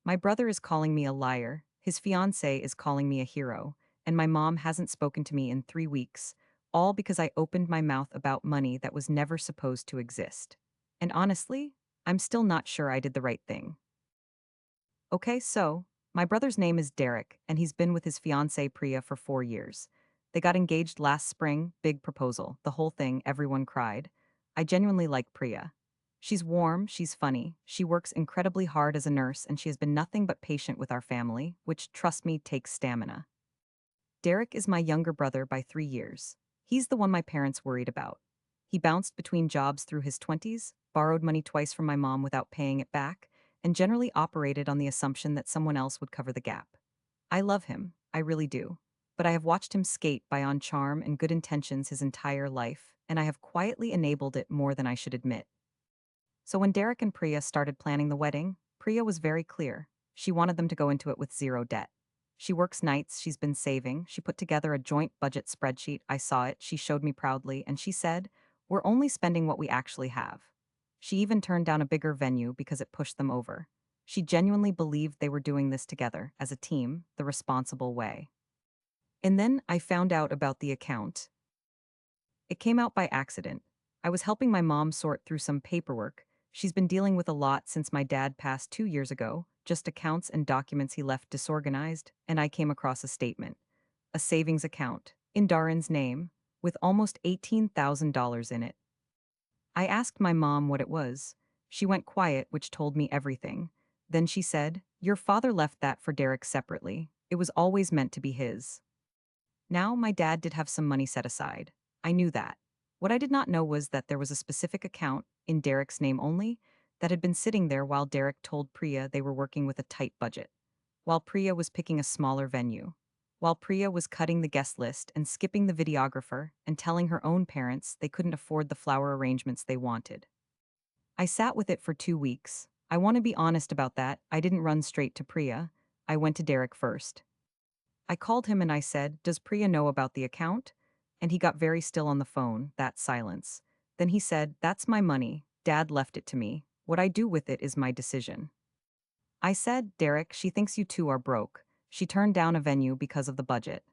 My brother is calling me a liar, his fiancée is calling me a hero, and my mom hasn't spoken to me in 3 weeks, all because I opened my mouth about money that was never supposed to exist. And honestly, I'm still not sure I did the right thing. Okay, so, my brother's name is Derek, and he's been with his fiancée Priya for 4 years. They got engaged last spring, big proposal, the whole thing, everyone cried. I genuinely like Priya. She's warm, she's funny, she works incredibly hard as a nurse, and she has been nothing but patient with our family, which, trust me, takes stamina. Derek is my younger brother by 3 years. He's the one my parents worried about. He bounced between jobs through his 20s, borrowed money twice from my mom without paying it back, and generally operated on the assumption that someone else would cover the gap. I love him, I really do. But I have watched him skate by on charm and good intentions his entire life, and I have quietly enabled it more than I should admit. So when Derek and Priya started planning the wedding, Priya was very clear. She wanted them to go into it with zero debt. She works nights, she's been saving, she put together a joint budget spreadsheet, I saw it, she showed me proudly, and she said, "We're only spending what we actually have." She even turned down a bigger venue because it pushed them over. She genuinely believed they were doing this together, as a team, the responsible way. And then I found out about the account. It came out by accident. I was helping my mom sort through some paperwork. She's been dealing with a lot since my dad passed 2 years ago, just accounts and documents he left disorganized, and I came across a statement. A savings account, in Darren's name, with almost $18,000 in it. I asked my mom what it was. She went quiet, which told me everything. Then she said, "Your father left that for Derek separately. It was always meant to be his." Now, my dad did have some money set aside. I knew that. What I did not know was that there was a specific account, in Derek's name only, that had been sitting there while Derek told Priya they were working with a tight budget. While Priya was picking a smaller venue. While Priya was cutting the guest list and skipping the videographer and telling her own parents they couldn't afford the flower arrangements they wanted. I sat with it for 2 weeks. I want to be honest about that. I didn't run straight to Priya. I went to Derek first. I called him and I said, "Does Priya know about the account?" And he got very still on the phone, that silence. Then he said, "That's my money. Dad left it to me. What I do with it is my decision." I said, "Derek, she thinks you two are broke. She turned down a venue because of the budget."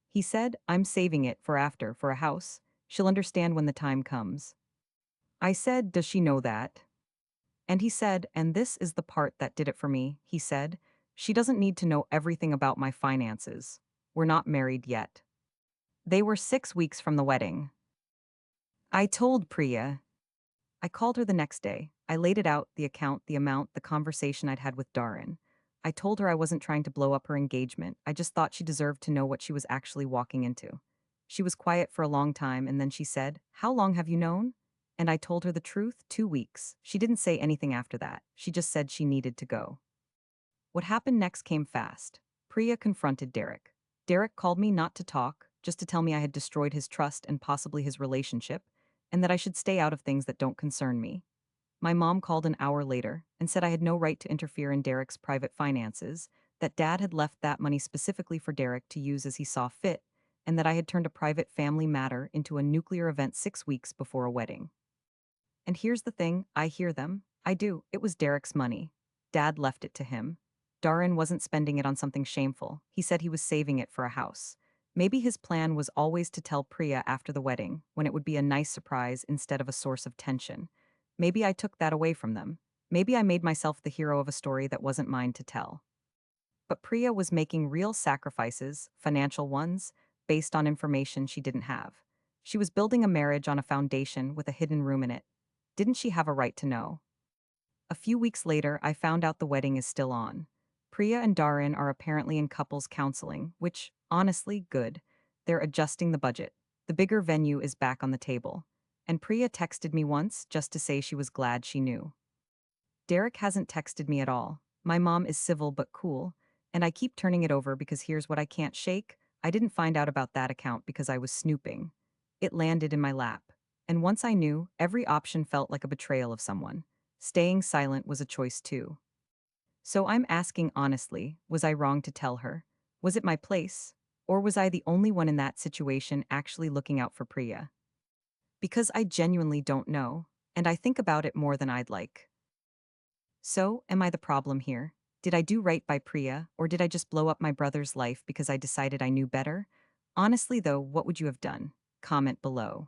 He said, "I'm saving it for after, for a house. She'll understand when the time comes." I said, "Does she know that?" And he said, and this is the part that did it for me, he said, "She doesn't need to know everything about my finances. We're not married yet." They were 6 weeks from the wedding. I told Priya. I called her the next day. I laid it out, the account, the amount, the conversation I'd had with Darren. I told her I wasn't trying to blow up her engagement. I just thought she deserved to know what she was actually walking into. She was quiet for a long time and then she said, "How long have you known?" And I told her the truth, 2 weeks. She didn't say anything after that. She just said she needed to go. What happened next came fast. Priya confronted Derek. Derek called me not to talk, just to tell me I had destroyed his trust and possibly his relationship, and that I should stay out of things that don't concern me. My mom called an hour later and said I had no right to interfere in Derek's private finances, that Dad had left that money specifically for Derek to use as he saw fit, and that I had turned a private family matter into a nuclear event 6 weeks before a wedding. And here's the thing, I hear them. I do. It was Derek's money. Dad left it to him. Darren wasn't spending it on something shameful. He said he was saving it for a house. Maybe his plan was always to tell Priya after the wedding, when it would be a nice surprise instead of a source of tension. Maybe I took that away from them. Maybe I made myself the hero of a story that wasn't mine to tell. But Priya was making real sacrifices, financial ones, based on information she didn't have. She was building a marriage on a foundation with a hidden room in it. Didn't she have a right to know? A few weeks later, I found out the wedding is still on. Priya and Darren are apparently in couples counseling, which, honestly, good. They're adjusting the budget. The bigger venue is back on the table. And Priya texted me once just to say she was glad she knew. Derek hasn't texted me at all. My mom is civil but cool, and I keep turning it over because here's what I can't shake. I didn't find out about that account because I was snooping. It landed in my lap. And once I knew, every option felt like a betrayal of someone. Staying silent was a choice too. So I'm asking honestly, was I wrong to tell her? Was it my place? Or was I the only one in that situation actually looking out for Priya? Because I genuinely don't know, and I think about it more than I'd like. So, am I the problem here? Did I do right by Priya, or did I just blow up my brother's life because I decided I knew better? Honestly, though, what would you have done? Comment below.